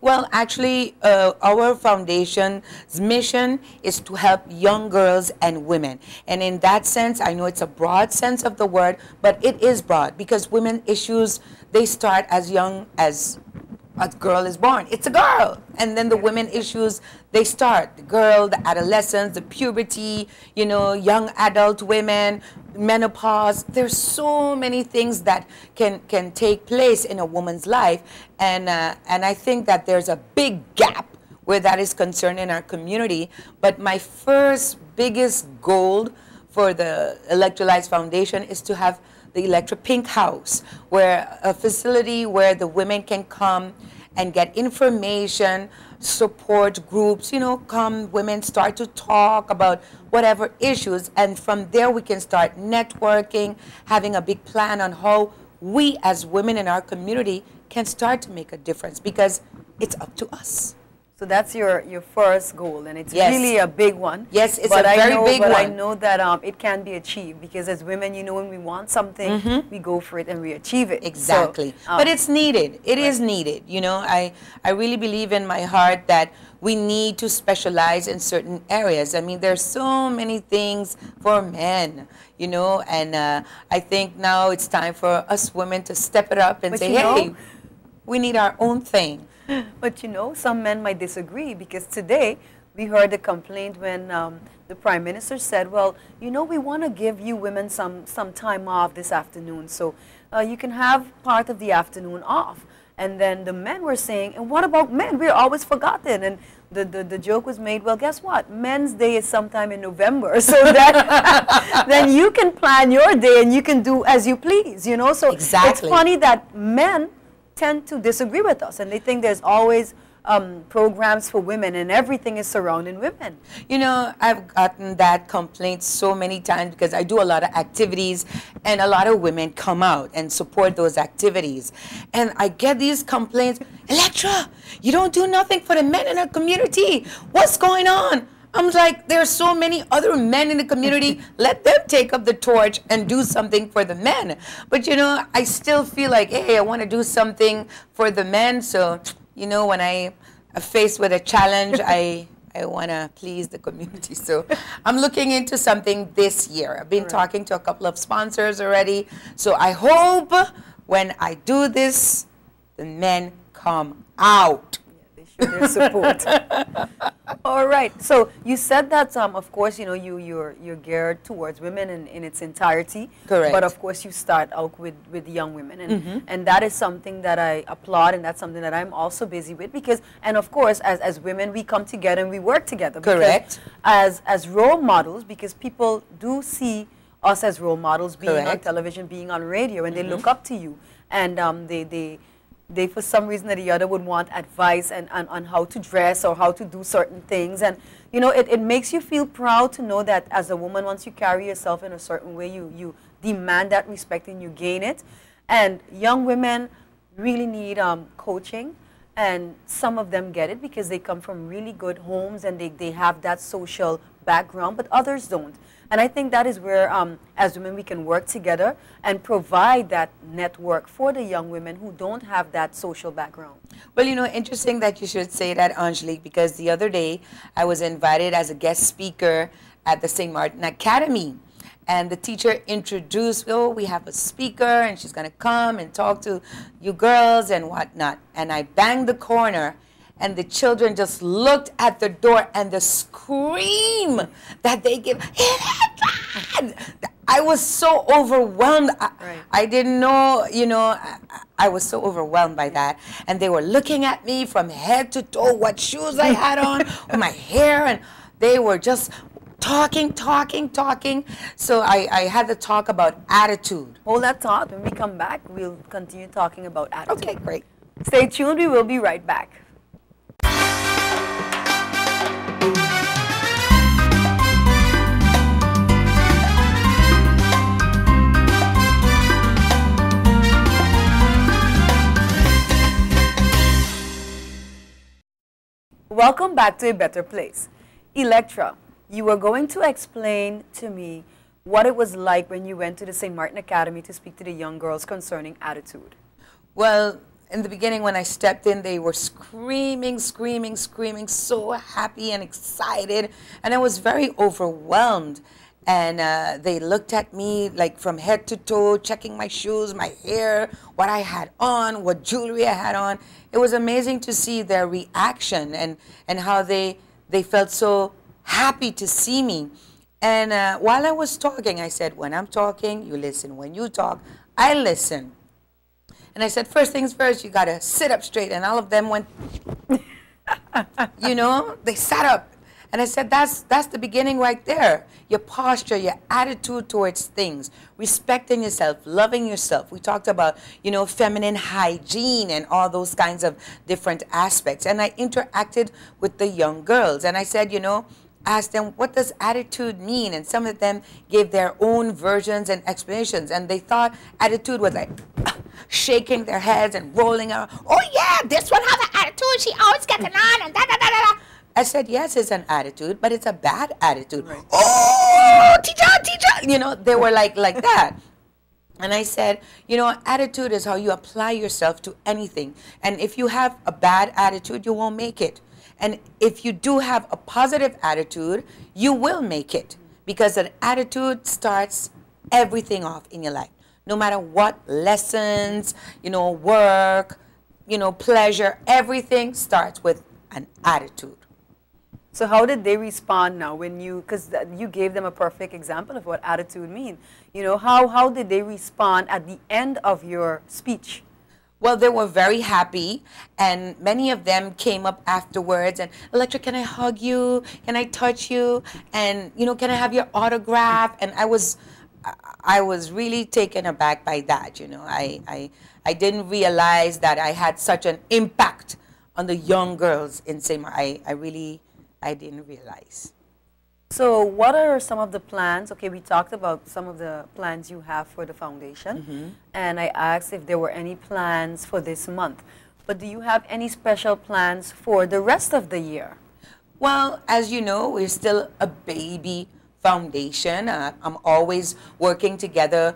Well, actually, our foundation's mission is to help young girls and women. And in that sense, I know it's a broad sense of the word, but it is broad because women issues, they start as young as a girl is born. It's a girl. And then the women issues, they start. The girl, the adolescence, the puberty, you know, young adult women, menopause. There's so many things that can take place in a woman's life. And I think that there's a big gap where that is concerned in our community. But my first biggest goal for the Electrolytes Foundation is to have the Electra Pink House, where a facility where the women can come and get information, support groups, you know, come, women start to talk about whatever issues, and from there we can start networking, having a big plan on how we as women in our community can start to make a difference, because it's up to us. So that's your first goal, and it's really a big one. Yes, it's a very big one. But I know that it can be achieved, because as women, you know, when we want something, we go for it and we achieve it. Exactly. So, but it's needed. It is needed. You know, I really believe in my heart that we need to specialize in certain areas. I mean, there's so many things for men, you know, and I think now it's time for us women to step it up and say, hey, we need our own thing. But you know, some men might disagree, because today we heard a complaint when the Prime Minister said, well, you know, we want to give you women some time off this afternoon, so you can have part of the afternoon off. And then the men were saying, and what about men? We're always forgotten. And the joke was made, well, guess what? Men's Day is sometime in November, so that then you can plan your day and you can do as you please, you know. So it's funny that men tend to disagree with us, and they think there's always programs for women and everything is surrounding women. You know, I've gotten that complaint so many times because I do a lot of activities and a lot of women come out and support those activities. And I get these complaints, Electra, you don't do nothing for the men in our community. What's going on? I'm like, there are so many other men in the community. Let them take up the torch and do something for the men. But, you know, I still feel like, hey, I want to do something for the men. So, you know, when I am faced with a challenge, I want to please the community. So I'm looking into something this year. I've been talking to a couple of sponsors already. So I hope when I do this, the men come out. Their support. All right. So you said that, of course, you know, you're geared towards women in its entirety. Correct. But of course, you start out with young women, and that is something that I applaud, and that's something that I'm also busy with, because, and of course, as women, we come together and we work together. Correct. As role models, because people do see us as role models, being on television, being on radio, and they look up to you, and they for some reason or the other would want advice on how to dress or how to do certain things. And you know, it makes you feel proud to know that as a woman, once you carry yourself in a certain way, you demand that respect and you gain it. And young women really need coaching, and some of them get it because they come from really good homes and they have that social background, but others don't. And I think that is where, as women, we can work together and provide that network for the young women who don't have that social background. Well, you know, interesting that you should say that, Angelique, because the other day I was invited as a guest speaker at the St. Martin Academy. And the teacher introduced, oh, we have a speaker, and she's going to come and talk to you girls and whatnot. And I banged the corner, and the children just looked at the door, and the scream that they give, I was so overwhelmed. I didn't know, you know, I was so overwhelmed by that. And they were looking at me from head to toe, what shoes I had on, my hair, and they were just talking. So I had to talk about attitude. Hold that thought. When we come back, we'll continue talking about attitude. Okay, great. Stay tuned. We will be right back. Welcome back to A Better Place. Electra, you were going to explain to me what it was like when you went to the St. Martin Academy to speak to the young girls concerning attitude. Well, in the beginning when I stepped in, they were screaming, screaming, screaming, so happy and excited. And I was very overwhelmed. And they looked at me like from head to toe, checking my shoes, my hair, what I had on, what jewelry I had on. It was amazing to see their reaction and how they felt so happy to see me. And while I was talking, I said, when I'm talking, you listen. When you talk, I listen. And I said, first things first, you got to sit up straight. And all of them went, you know, they sat up. And I said, that's the beginning right there. Your posture, your attitude towards things, respecting yourself, loving yourself. We talked about, you know, feminine hygiene and all those kinds of different aspects. And I interacted with the young girls. And I said, you know, asked them, what does attitude mean? And some of them gave their own versions and explanations. And they thought attitude was like shaking their heads and rolling around. Oh, yeah, this one has an attitude. She always getting on and da-da-da-da-da. I said, yes, it's an attitude, but it's a bad attitude. Right. Oh, teacher, teacher. You know, they were like that. And I said, you know, attitude is how you apply yourself to anything. And if you have a bad attitude, you won't make it. And if you do have a positive attitude, you will make it. Because an attitude starts everything off in your life. No matter what lessons, you know, work, you know, pleasure, everything starts with an attitude. So how did they respond now when you, because you gave them a perfect example of what attitude means. You know, how did they respond at the end of your speech? Well, they were very happy, and many of them came up afterwards and, Electra, can I hug you? Can I touch you? And, you know, can I have your autograph? And I was really taken aback by that, you know. I didn't realize that I had such an impact on the young girls in Seymour. I didn't realize. So what are some of the plans? Okay, we talked about some of the plans you have for the foundation, and I asked if there were any plans for this month. But do you have any special plans for the rest of the year? Well, as you know, we're still a baby foundation. I'm always working together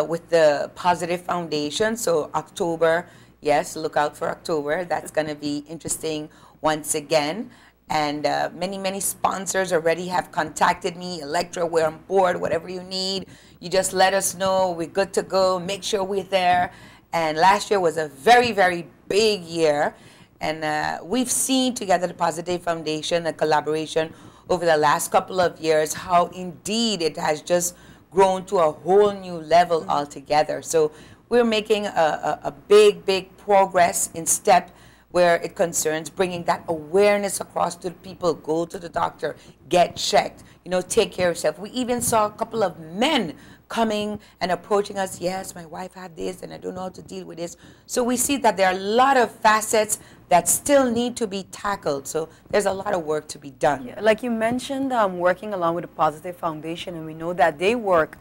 with the Positive Foundation. So October, yes, look out for October. That's going to be interesting once again. And many sponsors already have contacted me. Electra, we're on board, whatever you need. You just let us know. We're good to go. Make sure we're there. And last year was a very, very big year. And we've seen together the Positive Foundation, a collaboration over the last couple of years, how indeed it has just grown to a whole new level altogether. So we're making a big progress in step where it concerns bringing that awareness across to the people. Go to the doctor, get checked, you know, take care of yourself. We even saw a couple of men coming and approaching us. Yes, my wife had this and I don't know how to deal with this. So we see that there are a lot of facets that still need to be tackled. So there's a lot of work to be done. Yeah, like you mentioned, working along with the Positive Foundation, and we know that they work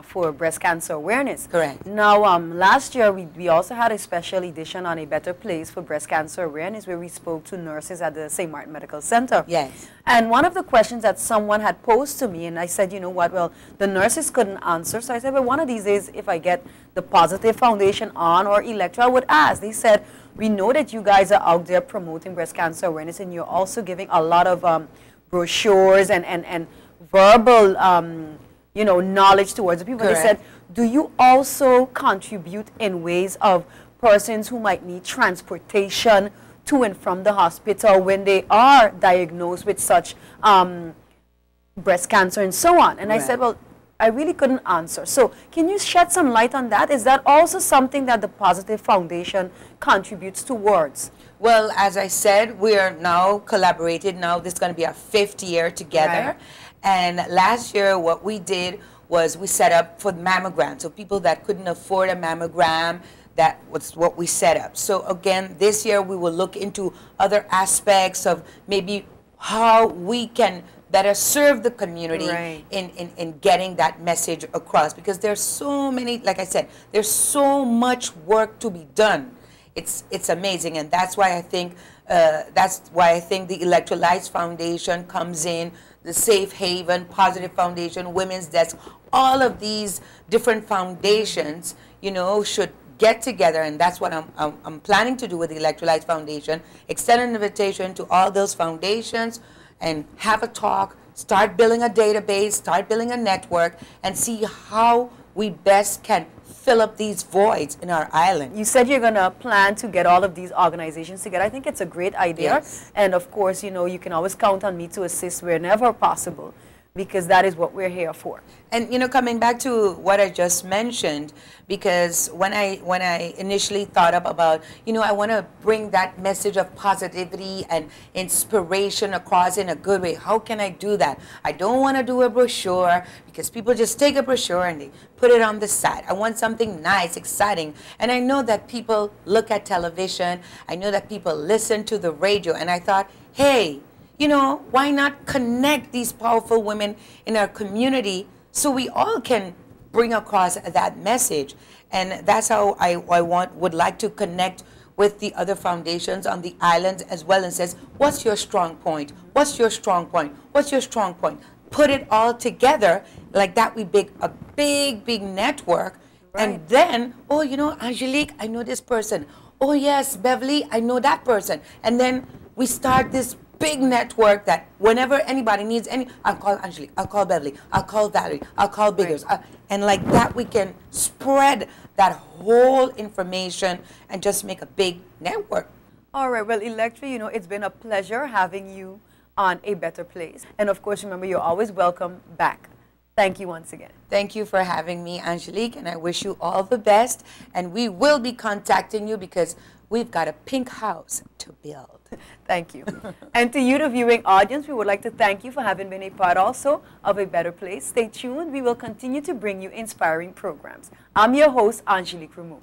for breast cancer awareness. Correct. Now, last year we also had a special edition on A Better Place for breast cancer awareness, where we spoke to nurses at the St. Martin Medical Center. Yes. And one of the questions that someone had posed to me, and I said, you know what, well, the nurses couldn't answer, so I said, well, one of these days, if I get the Positive Foundation on or Electra, I would ask. They said, we know that you guys are out there promoting breast cancer awareness, and you're also giving a lot of brochures and verbal you know, knowledge towards the people. Correct. They said, do you also contribute in ways of persons who might need transportation to and from the hospital when they are diagnosed with such breast cancer and so on? And right. I said, well, I really couldn't answer. So can you shed some light on that? Is that also something that the Positive Foundation contributes towards? Well, as I said, we are now collaborated. Now this is going to be our 5th year together. Right. And last year, what we did was we set up for mammogram. So people that couldn't afford a mammogram, that was what we set up. So again, this year we will look into other aspects of maybe how we can better serve the community right. in getting that message across. Because there's so many, like I said, there's so much work to be done. It's amazing, and that's why I think the Electrolytes Foundation comes in, the Safe Haven, Positive Foundation, Women's Desk, all of these different foundations, you know, should get together, and that's what I'm planning to do with the Electrolytes Foundation, extend an invitation to all those foundations and have a talk, start building a database, start building a network, and see how we best can fill up these voids in our island. You said you're going to plan to get all of these organizations together. I think it's a great idea. Yes. And of course, you know, you can always count on me to assist whenever possible, because that is what we're here for. And you know, coming back to what I just mentioned, because when I initially thought up about, you know, I want to bring that message of positivity and inspiration across in a good way. How can I do that? I don't want to do a brochure, because people just take a brochure and they put it on the side. I want something nice, exciting. And I know that people look at television. I know that people listen to the radio. And I thought, hey, you know, why not connect these powerful women in our community so we all can bring across that message? And that's how I would like to connect with the other foundations on the islands as well, and says, what's your strong point? What's your strong point? What's your strong point? Put it all together like that. We big a big network. Right. And then, oh, you know, Angelique, I know this person. Oh yes, Beverly, I know that person. And then we start this big network that whenever anybody needs any, I'll call Angelique, I'll call Beverly, I'll call Valerie, I'll call Biggers. Right. And like that, we can spread that whole information and just make a big network. All right. Well, Electra, you know, it's been a pleasure having you on A Better Place. And of course, remember, you're always welcome back. Thank you once again. Thank you for having me, Angelique, and I wish you all the best. And we will be contacting you because we've got a pink house to build. Thank you. And to you, the viewing audience, we would like to thank you for having been a part also of A Better Place. Stay tuned. We will continue to bring you inspiring programs. I'm your host, Angelique Rameau.